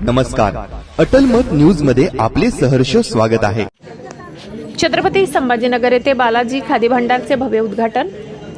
नमस्कार, अटल मत न्यूज मध्ये आपले सहर्ष स्वागत आहे। छत्रपती संभाजीनगर येथे बालाजी खादी भांडारचे भव्य उद्घाटन।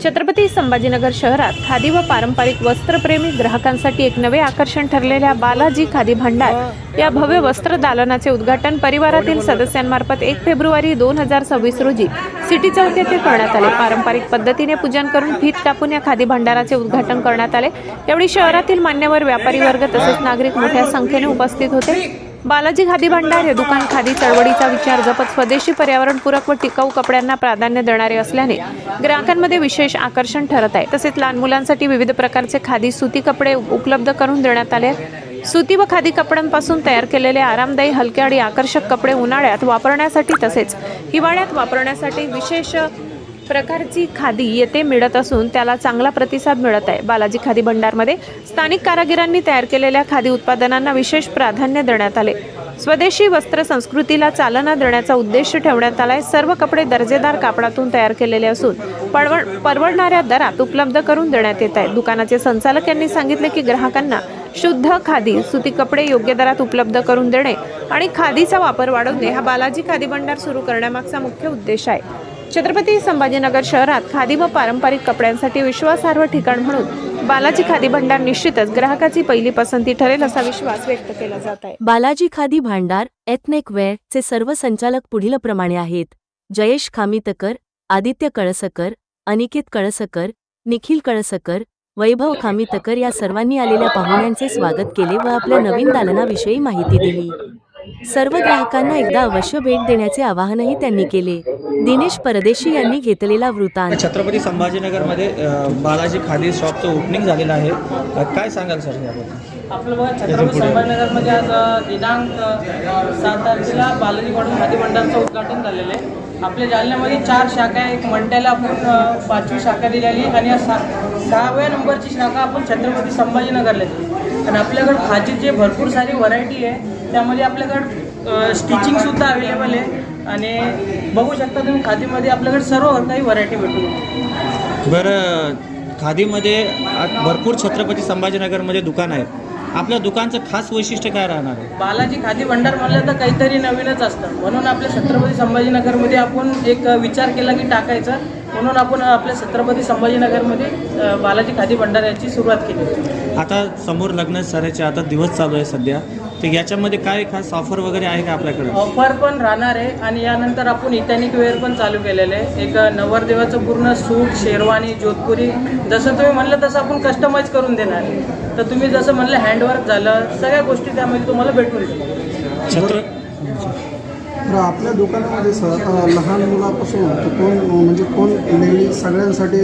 छत्रपती संभाजीनगर शहरात खादी व पारंपरिक वस्त्रप्रेमी ग्राहकांसाठी एक नवे आकर्षण ठरलेल्या बालाजी खादी भांडार या भव्य वस्त्र दालनाचे उद्घाटन परिवारातील सदस्यांमार्फत 1 फेब्रुवारी 2026 रोजी सिटी चौक येथे करण्यात आले। पारंपरिक पद्धतीने पूजन करून फीत कापून या खादी भांडाराचे उद्घाटन करण्यात आले। यावेळी शहरातील मान्यवर व्यापारी वर्ग तसेच नागरिक मोठ्या संख्येने उपस्थित होते। बालाजी खादी भांडार हे दुकान खादी चळवळीचा विचार जपत स्वदेशी पर्यावरणपूरक व टिकाऊ कपड्यांना प्राधान्य देणारे असल्याने ग्राहकांमध्ये विशेष आकर्षण ठरत आहे। तसेच लहान मुलांसाठी विविध प्रकारचे खादी सुती कपडे उपलब्ध करून देण्यात आले। सुती व खादी कपड्यांपासून तयार केलेले आरामदायी हलके आणि आकर्षक कपडे उन्हाळ्यात वापरण्यासाठी तसेच हिवाळ्यात वापरण्यासाठी विशेष प्रकारची खादी येथे मिळत असून त्याला चांगला प्रतिसाद मिळत आहे। बालाजी खादी भांडारमध्ये स्थानिक कारागिरांनी तयार केलेल्या खादी उत्पादनांना विशेष प्राधान्य देण्यात आले। स्वदेशी वस्त्र संस्कृतीला चालना देण्याचा उद्देश ठेवण्यात आलाय। सर्व कपडे दर्जेदार कापडातून तयार केलेले असून परवडणाऱ्या दरात उपलब्ध करून देण्यात येत आहे। दुकानाचे संचालक यांनी सांगितले की ग्राहकांना शुद्ध खादी सुती कपडे योग्य दरात उपलब्ध करून देणे आणि खादीचा वापर वाढवणे हा बालाजी खादी भांडार सुरू करण्यामागचा मुख्य उद्देश आहे। छत्रपती संभाजीनगर शहरात खादी व पारंपरिक कपड्यांसाठी विश्वासार्ह ठिकाण म्हणून बालाजी खादी भांडार निश्चितच ग्राहकाची पहिली पसंती ठरेल असा विश्वास व्यक्त केला जात आहे। बालाजी खादी भांडार एथनिक वेअर चे सर्व संचालक पुढील प्रमाणे आहेत: जयेश खामितकर, आदित्य कळसकर, अनिकेत कळसकर, निखिल कळसकर, वैभव खामितकर या सर्वांनी आलेल्या पाहुण्यांचे स्वागत केले व आपल्या नवीन दालनाविषयी माहिती दिली। सर्व ग्राहकांना एकदा अवश्य भेट देण्याचे आवाहनही त्यांनी केले। दिनेश परदेशी यांनी घेतलेला वृत्तांत। छत्रपती संभाजीनगर मध्ये बालाजी खादी शॉपचं ओपनिंग झालेलं आहे, काय सांगाल सर याबद्दल? आपलं बघा, छत्रपती संभाजीनगरमध्ये आज दिनांक 7 तारखेला बालाजी खादी भांडारचं उद्घाटन झालेलं आहे। आपल्या जालन्यामध्ये 4 शाखा आहे। एक मंड्याला आपण 5वी शाखा दिलेली आणि 6व्या नंबरची शाखा आपण छत्रपती संभाजीनगरला दिली। आणि आपल्याकडे खादीची जे भरपूर सारी व्हरायटी आहे, त्यामध्ये आपल्याकडे स्टिचिंगसुद्धा अवेलेबल आहे आणि बघू शकता तुम्ही खादीमध्ये आपल्याकडे सर्व काही व्हरायटी भेटू। बरं, खादीमध्ये भरपूर छत्रपती संभाजीनगरमध्ये दुकान आहे, आपल्या दुकानचं खास वैशिष्ट्य काय राहणार आहे? बालाजी खादी भांडार म्हणलं तर काहीतरी नवीनच असतं, म्हणून आपल्या छत्रपती संभाजीनगरमध्ये आपण एक विचार केला की टाकायचा, म्हणून आपण आपल्या छत्रपती संभाजीनगरमध्ये बालाजी खादी भांडार याची सुरुवात केली। आता समोर लग्न सरायचे आता दिवस चालू आहे सध्या, तर याच्यामध्ये काय खास ऑफर वगैरे आहे का आपल्याकडे? ऑफर पण राहणार आहे आणि यानंतर आपण इथॅनिक वेअर पण चालू केलेलं आहे। एक नवरदेवाचं पूर्ण सूट, शेरवानी, जोधपुरी जसं तुम्ही म्हणलं तसं आपण कस्टमाइज करून देणार आहे। तर तुम्ही जसं म्हणलं हँडवर्क झालं, सगळ्या गोष्टी त्यामध्ये तुम्हाला भेटून जाईल। आपल्या दुकानामध्ये सर लहान मुलापासून कोण कोण लेडीज सगळ्यांसाठी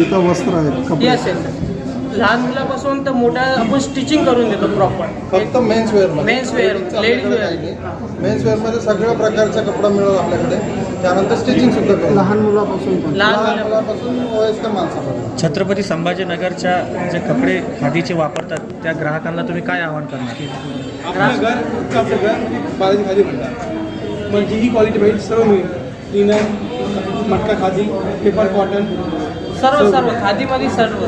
इथं वस्त्र आहेत, कपडे? येस येस, लहान मुलापासून तर मोठ्या आपण स्टिचिंग करून देतो प्रॉपर। फक्त men's wear, ladies wear, men's वेअरमध्ये सगळ्या प्रकारचा कपडा मिळेल आपल्याकडे। त्यानंतर स्टिचिंग सुद्धा लहान मुलापासून लहान मुलापासून वयस्कर माणसापर्यंत। छत्रपती संभाजीनगरच्या जे कपडे खादीचे वापरतात त्या ग्राहकांना तुम्ही काय आवाहन करणार? आपलं घर बालाजी खादी भांडार म्हणजे ही क्वालिटी पाहिजे, सर्व मिळेल। लिनन, मटका खादी, पेपर कॉटन, सर्व खादीमध्ये सर्व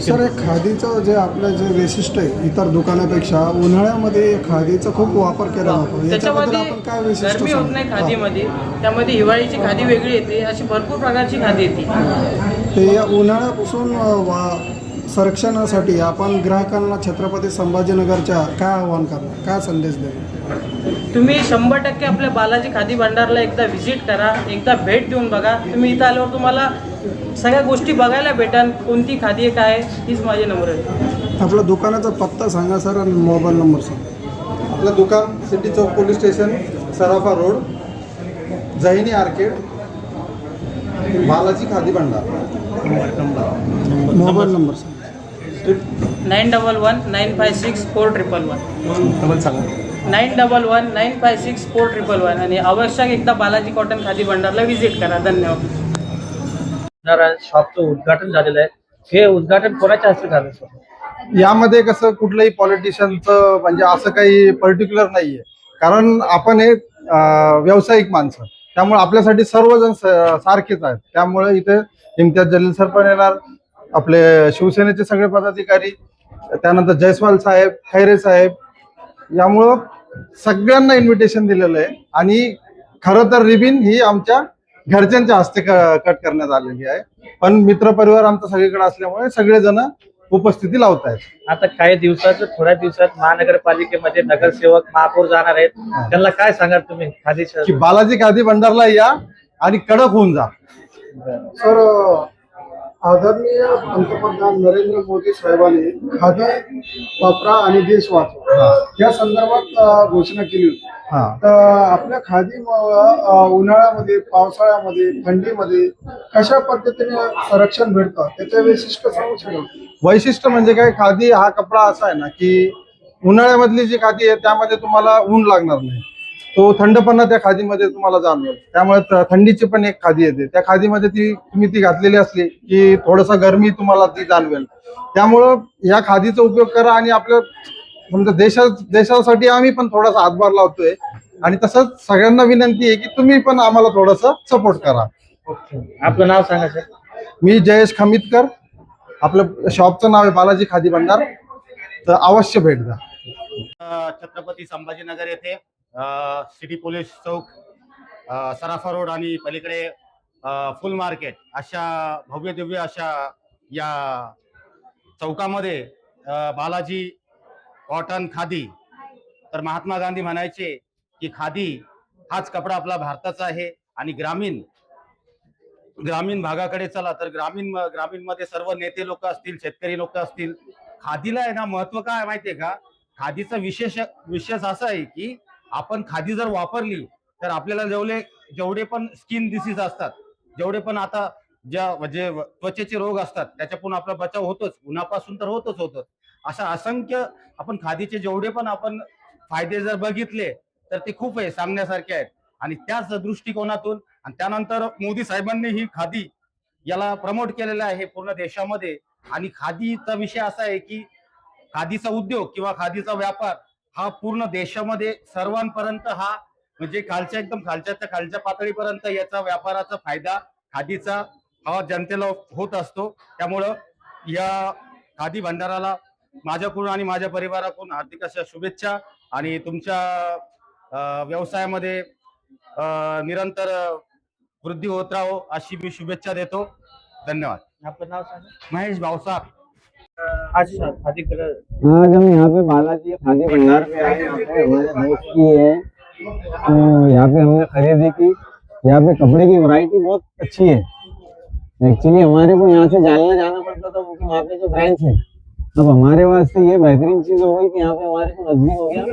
सर खादीचं जे आपलं जे वैशिष्ट्य आहे इतर दुकानापेक्षा, उन्हाळ्यामध्ये खादीचा खूप वापर केला जातो, त्याच्यामध्ये आपण काय वैशिष्ट्य गरमी होत नाही खादीमध्ये, त्यामध्ये हिवाळीची खादी वेगळी येते, अशी भरपूर प्रकारची खादी येते। ते या उन्हाळ्यापासून संरक्षणासाठी आपण ग्राहकांना छत्रपती संभाजीनगरच्या काय आवाहन करणार, काय संदेश देणार? तुम्ही 100% आपल्या बालाजी खादी भांडारला एकदा व्हिजिट करा, एकदा भेट देऊन बघा। तुम्ही इथं आल्यावर तुम्हाला सगळ्या गोष्टी बघायला भेटाल, कोणती खादी आहे काय, हीच माझी नंबर आहे। आपल्या दुकानाचा पत्ता सांगा सर आणि मोबाईल नंबर सांगा। आपलं दुकान सिटी चौक पोलीस स्टेशन, सराफा रोड, जैनी आर्केड, बालाजी खादी भांडार। मोबाईल नंबर सांगा। 9119564111 9119564111 आणि आवश्यक एकदा बालाजी कॉटन खादी भांडारला व्हिजिट करा। धन्यवाद। शॉपचं उद्घाटन झालेलं आहे, हे उद्घाटन कोणाच्या हस्ते झालं सर? यामध्ये कसं कुठलंही पॉलिटिशियनचं म्हणजे असं काही पर्टिक्युलर नाहीये, कारण आपण हे व्यावसायिक माणसं, त्यामुळे आपल्यासाठी सर्वजण सारखेच आहेत। त्यामुळे इथे इम्तियाज जलील सर पण येणार, आपले शिवसेनेचे सगळे पदाधिकारी, त्यानंतर जयस्वाल साहेब, खैरे साहेब, यामुळं सगळ्यांना इन्व्हिटेशन दिलेलं आहे. आणि खरं तर रिबीन ही आमच्या घरच्यांच्या हस्ते कट करण्यात आलेली आहे, पण मित्रपरिवार आमचा सगळीकडे असल्यामुळे सगळेजण उपस्थिती लावत आहेत. आता काही दिवसात, थोड्या दिवसात महानगरपालिकेमध्ये नगरसेवक महापौर जाणार आहेत, त्यांना काय सांगाल तुम्ही खादी की बालाजी खादी भंडारला या आणि कडक होऊन जा. सर, आदरणीय पंतप्रधान नरेंद्र मोदी साहेबांनी खादी वापरा आणि देश वाचवा या संदर्भात घोषणा केली होती. तर आपल्या खादीमुळं उन्हाळ्यामध्ये, पावसाळ्यामध्ये, थंडीमध्ये कशा पद्धतीने संरक्षण भेटतं त्याचे वैशिष्ट्य सांगू शकाल? वैशिष्ट्य म्हणजे काय, खादी हा कपडा असा आहे ना की उन्हाळ्यामधली जी खादी आहे त्यामध्ये तुम्हाला ऊन लागणार नाही, तो थंडपणा त्या खादीमध्ये तुम्हाला जाणवेल. त्यामुळे थंडीची पण एक खादी येते, त्या खादीमध्ये तुम्ही ती घातलेली असली की थोडंसं गरमी तुम्हाला ती जाणवेल. त्यामुळं या खादीचा उपयोग करा आणि आपल्या समजा देशासाठी आम्ही पण थोडासा हातभार लावतोय. आणि तसंच सगळ्यांना विनंती आहे की तुम्ही पण आम्हाला थोडंसं सपोर्ट करा. आपलं नाव सांगा सर. मी जयेश खामितकर, आपलं शॉपचं नाव आहे बालाजी खादी भंडार, तर अवश्य भेट द्या. छत्रपती संभाजीनगर येथे सिटी पोलीस चौक, सराफा रोड आणि पलीकडे फुल मार्केट अशा भव्य दिव्य अशा या चौकामध्ये बालाजी कॉटन खादी, तर महात्मा गांधी म्हणायचे की खादी हाच कपडा आपला भारताचा आहे. आणि ग्रामीण भागाकडे चला तर ग्रामीण मध्ये सर्व नेते लोक असतील, शेतकरी लोक असतील, खादीला आहे ना महत्व काय माहितीये का? खादीचा विशेष असा आहे की आपण खादी जर वापरली तर आपल्याला जेवढे पण स्किन डिसीज असतात, जेवढे पण आता ज्या म्हणजे त्वचेचे रोग असतात, त्याच्यातून आपला बचाव होतोच, उन्हापासून तर होतच. अशा असंख्य आपण खादीचे जेवढे पण आपण फायदे जर बघितले तर ते खूप आहे, सांगण्यासारखे आहेत. आणि त्याच दृष्टिकोनातून आणि त्यानंतर मोदी साहेबांनी ही खादी याला प्रमोट केलेलं आहे पूर्ण देशामध्ये. आणि खादीचा विषय असा आहे की खादीचा उद्योग किंवा खादीचा व्यापार हा पूर्ण देशामध्ये सर्वांपर्यंत, हा म्हणजे एकदम खालच्या पातळीपर्यंत याचा व्यापाराचा फायदा खादीचा हा जनतेला होत असतो. त्यामुळं या खादी भंडाराला माझ्याकडून आणि माझ्या परिवाराकडून हार्दिक अशा शुभेच्छा. आणि तुमच्या व्यवसायामध्ये निरंतर वृद्धी होत राहो अशी मी शुभेच्छा देतो. धन्यवाद. आपलं नाव सांगा. महेश भावसार. अच्छा, खादी कलर. आज हम यहाँ पे बालाजी खादी भंडार पे आए, यहाँ पे हमारे दोस्त की है, तो यहाँ पे हमने खरीदी की. यहाँ पे कपड़े की वैरायटी बहुत अच्छी है. एक्चुअली हमारे को यहाँ से जाना पड़ता था क्योंकि वहाँ पे जो ब्रांच है, अब हमारे वास्ते ये बेहतरीन चीज हो गई कि यहाँ पे हमारे को नजदीक हो गया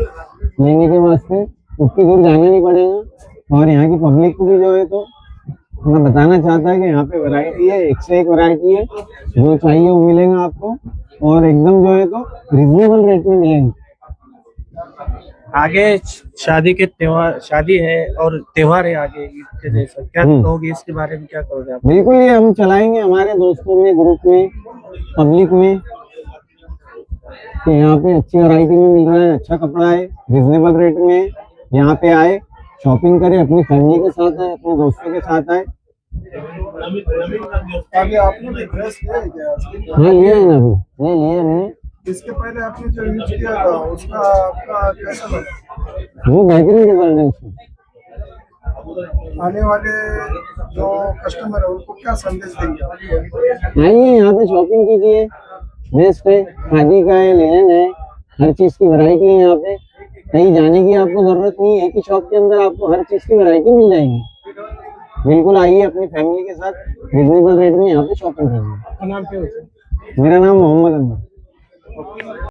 लेने के वास्ते, उतनी दूर जाना नहीं पड़ेगा. और यहाँ की पब्लिक को भी जो है, तो मैं बताना चाहता है कि यहाँ पे वैरायटी है, एक से एक वैरायटी है, जो चाहिए वो मिलेगा आपको. और एकदम जो है तो रिजनेबल रेट में मिलेंगे. आगे शादी है और त्योहार है आगे ईद के जैसा, क्या कहोगे इसके बारे में, क्या कहोगे आप? बिल्कुल, ये हम चलाएंगे हमारे दोस्तों में, ग्रुप में, पब्लिक में, कि यहाँ पे अच्छी वैरायटी में मिल रहा है, अच्छा कपड़ा है, रिजनेबल रेट में. यहाँ पे आए, शॉपिंग करें, अपनी फैमिली के साथ आए, अपने दोस्तों के साथ आए. अभी आपने भी ड्रेस लिया है क्या? हाँ, लिया है ना, अभी ये लिया हमने. इसके पहले आपने जो यूज किया था उसका आपका कैसा लगा? वो बेहतरीन रिजल्ट है उसमें. आने वाले जो कस्टमर है उनको क्या संदेश देंगे आप? आइए यहाँ पे शॉपिंग कीजिए, बेस्ट है, खादी का है, लिनन है, हर चीज की वैरायटी है यहाँ पे. कहीं जाने की आपको जरूरत नहीं है, एक ही शॉप के अंदर आपको हर चीज की वैरायटी मिल जाएगी. बिल्कुल आइए, अपनी फैमिली के साथ रिजनेबल रेट में यहाँ पे शॉपिंग कीजिए. नाम क्या होता है? मेरा नाम मोहम्मद अली.